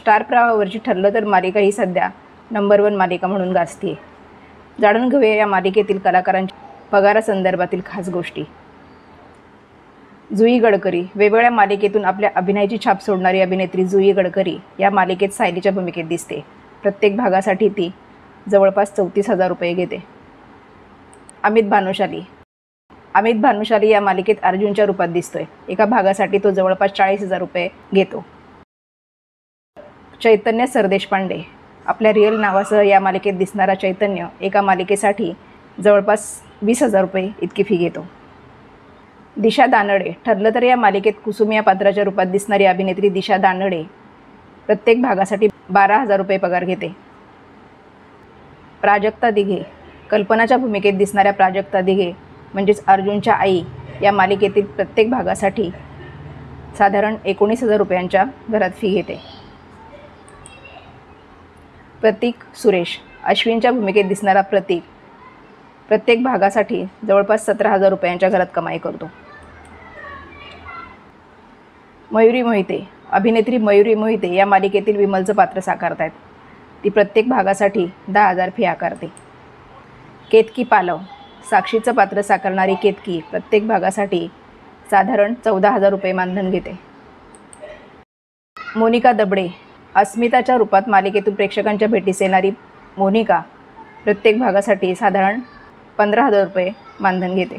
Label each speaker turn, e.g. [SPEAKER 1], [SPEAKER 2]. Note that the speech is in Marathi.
[SPEAKER 1] स्टार प्रवाहावरची ठरलं तर मालिका ही सध्या नंबर 1 मालिका म्हणून गाजते. जाणून घेऊया या मालिकेतील कलाकारांच्या पगारासंदर्भातील खास गोष्टी. जुई गडकरी. वेगवेगळ्या मालिकेतून आपल्या अभिनयाची छाप सोडणारी अभिनेत्री जुई गडकरी या मालिकेत सायलीच्या भूमिकेत दिसते. प्रत्येक भागासाठी ती जवळपास 34,000 रुपये घेते. अमित भानुशाली. अमित भानुशाली या मालिकेत अर्जुनच्या रूपात दिसतोय. एका भागासाठी तो जवळपास 40,000 रुपये घेतो. चैतन्य सरदेशपांडे. आपल्या रिअल नावासह या मालिकेत दिसणारा चैतन्य एका मालिकेसाठी जवळपास 20,000 रुपये इतकी फी घेतो. दिशा दानडे. ठरलं तर या मालिकेत कुसुम या पात्राच्या रूपात दिसणारी अभिनेत्री दिशा दानडे प्रत्येक भागासाठी 12,000 रुपये पगार घेते. प्राजक्ता दिघे. कल्पनाच्या भूमिकेत दिसणाऱ्या प्राजक्ता दिघे म्हणजेच अर्जुनच्या आई या मालिकेतील प्रत्येक भागासाठी साधारण 19,000 रुपयांच्या घरात फी घेते. प्रतीक सुरेश. अश्विनच्या भूमिकेत दिसणारा प्रतीक प्रत्येक भागासाठी जवळपास 17,000 रुपयांच्या घरात कमाई करतो. मयुरी मोहिते. अभिनेत्री मयुरी मोहिते या मालिकेतील विमलचं पात्र साकारत आहेत. ती प्रत्येक भागासाठी 10,000 फी आकारते. केतकी पालव. साक्षीचं पात्र साकारणारी केतकी प्रत्येक भागासाठी साधारण 14,000 रुपये मानधन घेते. मोनिका दबडे. अस्मिताच्या रूपात मालिकेतून प्रेक्षकांच्या भेटीस येणारी मोनिका प्रत्येक भागासाठी साधारण 15,000 रुपये मानधन घेते.